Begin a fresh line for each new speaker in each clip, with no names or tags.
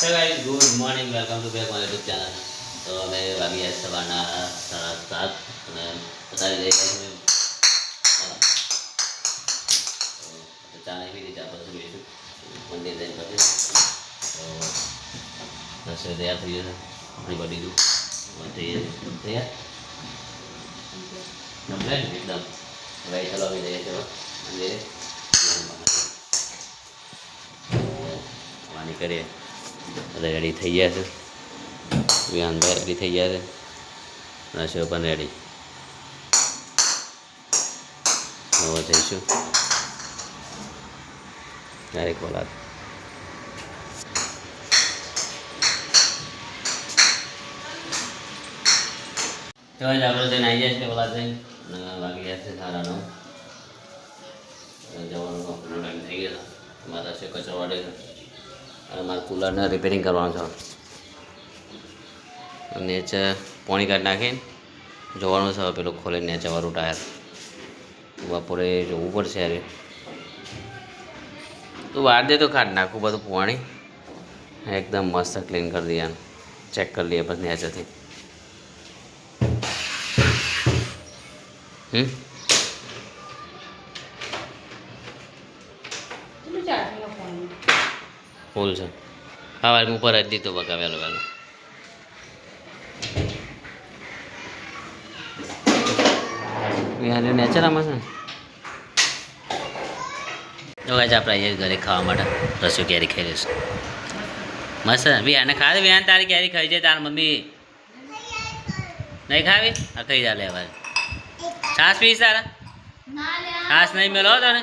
So guys, good morning. Welcome to back my YouTube channel. તો અમે વાગ્યા સવારના 7:30 અને અત્યારે જઈ રહ્યા છીએ ચા નહીં પીધી, ચા પછી પીશું મંદિર જઈને પછી. તો રસોઈ તૈયાર થઈ ગયો છે, આપણી બધી દઉં તૈયાર કમ્પ્લેટ એકદમ. હવે ચાલો અમે જઈએ છીએ મંદિરે પાણી કરીએ. રેડી થઈ ગયા છે, વિહાનભાઈ રેડી થઈ ગયા છે, રસોઈ પણ રેડી. હવે જઈશું ડાયરેક્ટ બોલાવ. તો જ આપણે જઈને આવી જાય છે બોલાવ જઈને, અને વાગી ગયા છે 9:30. જવાનું કંપનીનો ટાઈમ થઈ ગયો. મારા છે કચરો વાળે છે અને મારા કુલરને રિપેરિંગ કરવાનું છે. નીચે પાણી કાઢી નાખીને જોવાનું છે પેલું ખોલે નીચેવાળું ટાયર. બપોરે જોવું પડશે યારે. તું વાર દે તો કાઢી નાખું બધું પાણી, એકદમ મસ્ત ક્લીન કરી દઈએ. ચેક કરી લઈએ પછી નીચેથી. ફૂલ છે. હા ભાઈ ઉપર જ દીધું બકા વહેલો વહેલો. યાર નેચર આમાં છે ને. તો આજે આપણે અહીંયા ઘરે ખાવા માટે રસોઈ કેરી ખાઈ લઈશું. મસ્ત વિહાને ખાવે. વિહાન તારી કેરી ખાઈ જાય, તારી મમ્મી નહીં ખાવી? આ ખાઈ જા લેવા. છાશ પીસ તારા? છાશ નહીં મળો તને?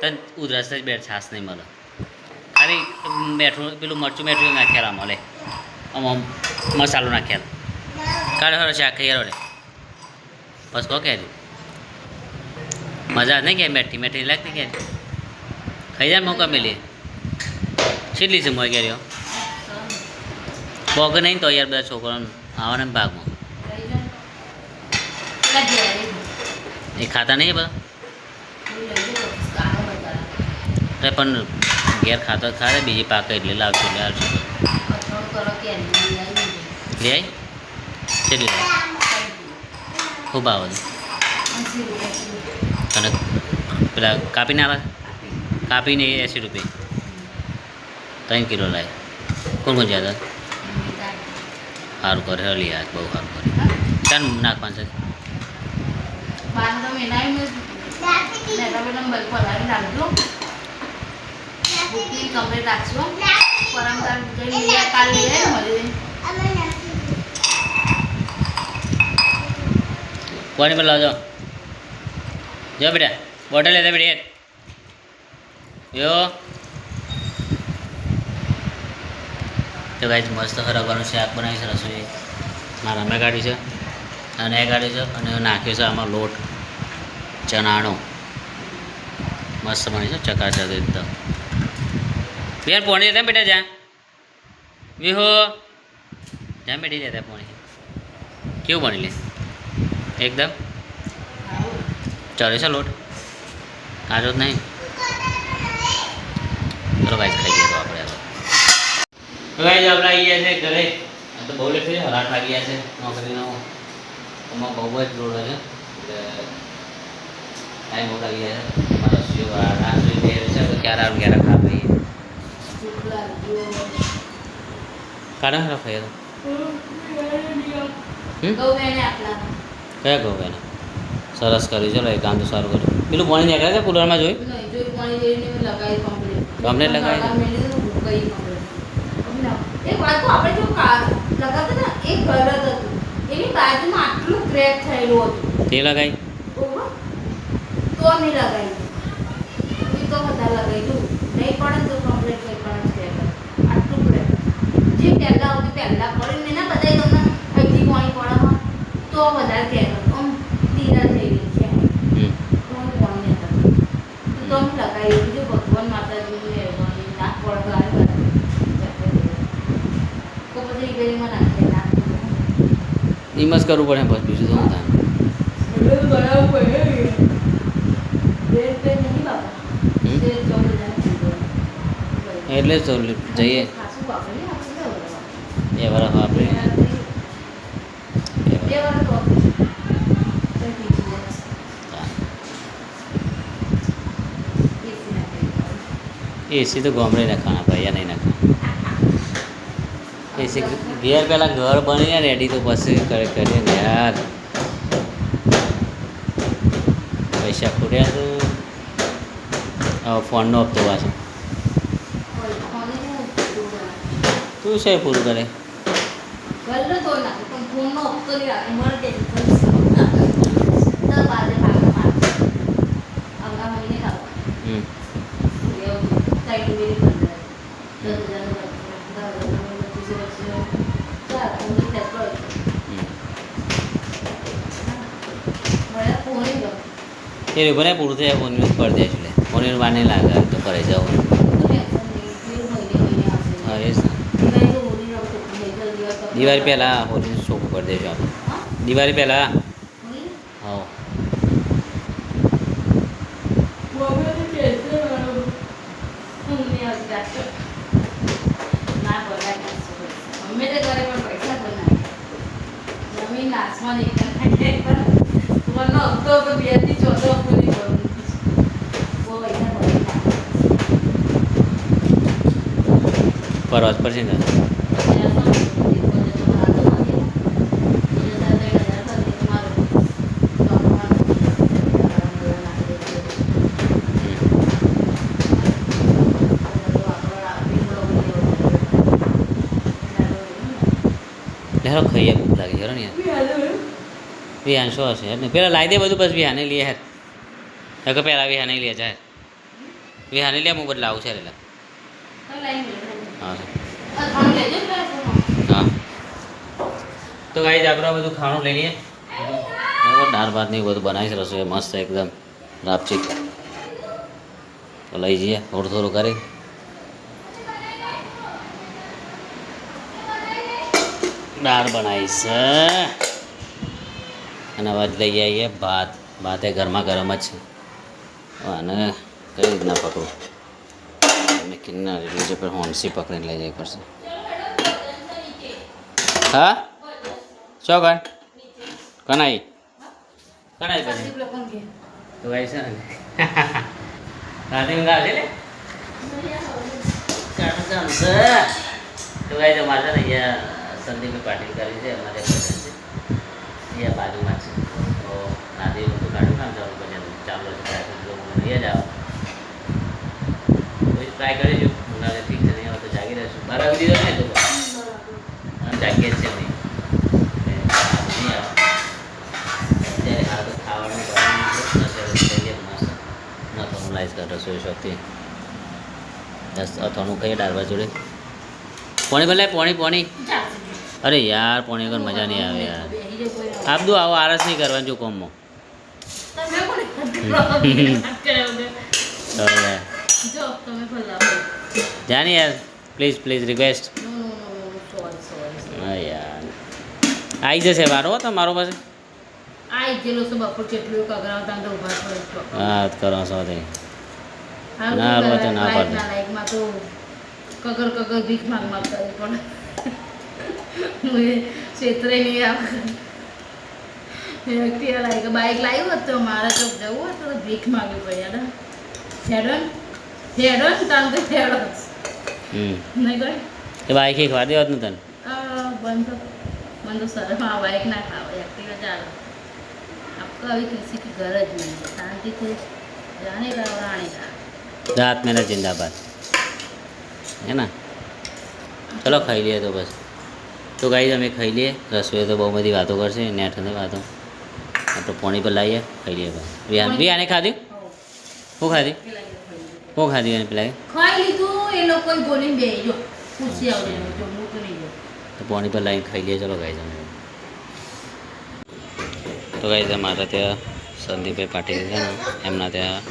તને ઉધરસ જ બેઠ, છાશ નહીં મળે. ખાલી મેઠું પેલું મરચું મેઠું નાખ્યા મળે, આમ મસાલો નાખ્યા. કાઢો હરો શાક ખાઈ રે બસ. કહો કે મજા નહીં કે મેઠી મેઠી લાગતી કે ખાઈ જાય. મોકા મેલી કેટલી છે મોય કેરીઓ બોગ નહીં તો યાર બધા છોકરાને આવવાના ભાગમાં એ ખાતા નહીં બધા. અરે પણ ઘેર ખાતા ખાતે બીજી પાકે એટલે લાવશે એટલે આવશે. લે આવી કેટલી ખૂબ આવે અને પેલા કાપીને આવે, કાપીને 80 રૂપિયા 3 કિલો લાવે. કોણ કોણ જ્યાં સારું કરે હલી યાર, બહુ સારું કરે. ચાલ નાખવાનું છે. પાણી પર લાવજો. જો બેટા બોટલ લેતા બેટા. યો તો ગાઈસ મસ્ત હરગવાનું શાક બનાવી છે. રસોઈ મારા અમે કાઢી છે અને એ કાઢી છે અને નાખ્યો છે આમાં લોટ ચણાનો. મસ્ત બની છે, ચકાચક એકદમ. યાર પાણી લેતા બેટા. જ્યાં વિહો જ્યાં બેઠી લેતા પાણી. કેવું બની લે એકદમ ચડે છે લોટ, કાચો જ નહીં. ચલો ગાઈસ ખાઈ ગયા. તો આપણે ગાઈસ આપણે આવી ગયા છે ઘરે. તો બહુ લેટ થઈ, 8 વાગી ગયા છે. નોકરીનો એમાં બહુ જ રોડ છે એટલે ટાઈમ બહુ લાગી ગયા છે. મારા રસોઈ છે તો ક્યારે આવું ક્યારે ખા ભાઈ કાઢા ખરા ખાઈ કયા કહું એને સરસ કર્યું. ચલો એ કામ તો સારું કર્યું. પેલું પાણી નીકળે છે કુલરમાં જોઈ ગમને લગાવી. તે લગાવી
તો નહીં લગાવી તો બધા લગાવી દઉં નહીં પડે તો કમ્પ્લીટ કંઈ પણ આટલું પડે. જે પહેલાં આવતી પહેલાં પડે ને ના બધા તમને અહીંથી પાણી પડે તો વધારે કહેતો આમ તીરા થઈ ગઈ છે તો હું પાણી નહીં તો અમે લગાવી દીધું. ભગવાન માતાજીને નાક પડતો આવે તો પછી ગરીમાં નાખે નાખ
હિંમત કરવું પડે બસ, બીજું તો શું થાય.
બરાબર
એટલે જ તો જઈએ
વાપરે ને આપણે
બે વર્ષ વાપરી
બે વર્ષ તો વાપરી તો બીજી વર્ષ એસી નાખી
એસી તો ગામડે નાખવાના ભાઈ નહીં નાખવાના એસી ઘેર પહેલાં ઘર બની જાય રેડી તો પછી કરીએ ને યાર પૈસા ખોટ્યા તો હવે ફોનનો હપ્તો પાછો તું છે પૂરું કરે
ગલ્લો તો નાખે પણ ફોનનો હપ્તો નહીં રાખે મને તે તો બાજે ભાગ માર આવતા મહિને ખાવ
હમ
એવું સાઈડ મેરી બંધ 10,000 ચાલ હું તે કરો
હમ
મને ફોન ગયો
એ લોકોને પૂરું થયા ફોનનું જ કરી દે છે ફોનનું વાર નહીં લાગે તો કરે જવું હા એ જ ને દિવાળી પહેલાં હોલીનું ચોખ્ખું કરી દેજો આપણે દિવાળી પહેલાં હા પરવાસ પર છે ને હેરો ખાઈએ ભૂખ લાગી હેરો ને યાર વિહાન શું હશે ને પેલા લાવી દે બધું બસ વિહાને લઈએ હેર કે પહેલાં વિહાને લે જાય વિહાને લે હું બધું લાવું છે એટલે હા હા તો ગાઈઝ આપણે બધું ખાવાનું લઈ લઈએ દાળ ભાત ને એવું બધું બનાવીશ રસોઈ મસ્ત એકદમ રાપચીક તો લઈ જઈએ થોડું થોડું કરી દાળ બનાવીશ અને હવે લઈ આવીએ ભાત ભાત એ ગરમા ગરમ જ છે અને કઈ રીતના પકડું મેં કિન્ના લીધે પર હોન્સી પકડીને લઈ જવી પડશે હા શું કર કનાઈ કનાઈ પછી તો ભાઈ છે ને રાતે ઊંઘ આવશે ને તો ભાઈ જો મારે છે ને અહીંયા સંદીપ પાર્ટી કરી છે અમારે ભજન છે અહીંયા બાજુમાં છે તો નાદી બધું કાઢું કામ જવાનું ભજન ચાલો છે ટ્રાય કરજો અહીંયા જ આવો પછી ટ્રાય કરીશું ઊંઘાને ઠીક છે નહીં આવે તો જાગી રહીશું બહાર આવી દીધો ને તો જાગીએ જ છે નહીં નહીં આવે અત્યારે હાલ તો ખાવાનું બનાવવાનું લઈએ મસ્ત ન થોડું લાઈસ કર રસોઈ શોખથી બસ અથોણું ખાઈએ ડાળવા જોડે પોણી ભલે પોણી અરે યાર પોણી વગર મજા નહીં આવે યાર આપદું આવો આરસ નહીં કરવાનું જો કોમમાં જાની યાર પ્લીઝ રિક્વેસ્ટ હા યાર આવી જશે મારો તો મારો પાસે હા કરો છો તે ના રોતે ના પડે
કગર ભીખ માંગ કરે પણ ક્ષેત્રે નહીં વ્યક્તિ લાગે બાઇક લાવ્યું હતું મારે તો જવું હતું તો ભીખ માંગવી પડે હેડો તાર તો હેડો નહીં કરે
એ બાઈક એક વાર દેવા જ તને
બંધ તો સર હા બાઇક ના ખાવ એક્ટિવા ચાલો आपको अभी किसी की गरज नहीं है शांति से जाने का और आने का
रात मेरा जिंदाबाद है ना चलो खाई लिए तो बस तो गाइस અમે ખાઈ લઈએ રસોઈ તો બહુ બધી વાતો કરશે નેટ ને વાતો આપણે પાણી પર લાવીએ ખાઈ લઈએ બી આને ખાધું હું ખાધી એને પેલા
ખાઈ લીધું એ લોકો બોલીને બેહી પૂછી આવડે તો હું તો નહીં
તો પાણી પર લાવીને ખાઈ લઈએ ચલો ગાઈસ અમે તો ગાઈસ અમારા ત્યાં સંદીપભાઈ પાટીલ છે ને એમના ત્યાં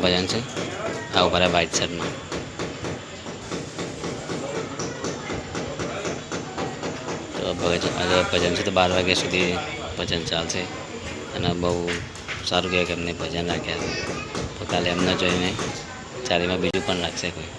ભજન છે આ ઉપર બાઇક સાઈડમાં તો આજે ભજન છે તો 12 વાગ્યા સુધી ભજન ચાલશે અને બહુ સારું કહેવાય કે એમને ભજન રાખ્યા છે તો કાલે એમને જોઈને ચાલીમાં બીજું પણ રાખશે કોઈ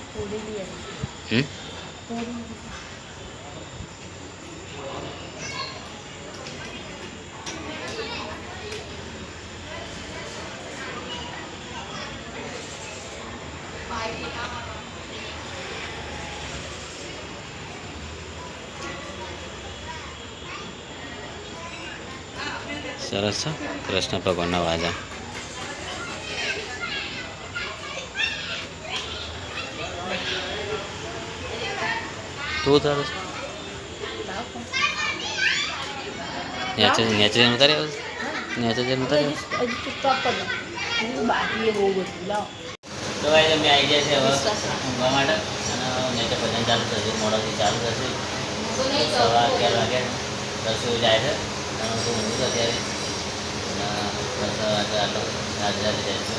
સરસ છે કૃષ્ણ ભગવાનના વાજા. તું સરસ નેચર નેચર ઉતારી આવ્યો નેચર ઉતારી તો ભાઈ અમે આવી ગયા છે હવે ઊંઘવા માટે અને નેચર ભજન ચાલુ થશે મોડાથી ચાલુ થશે સવા 11 વાગે રસોઈ જાય છે અને હું ઊંઘું છું અત્યારે અને બસ આટલો રાત્રે જાય છે.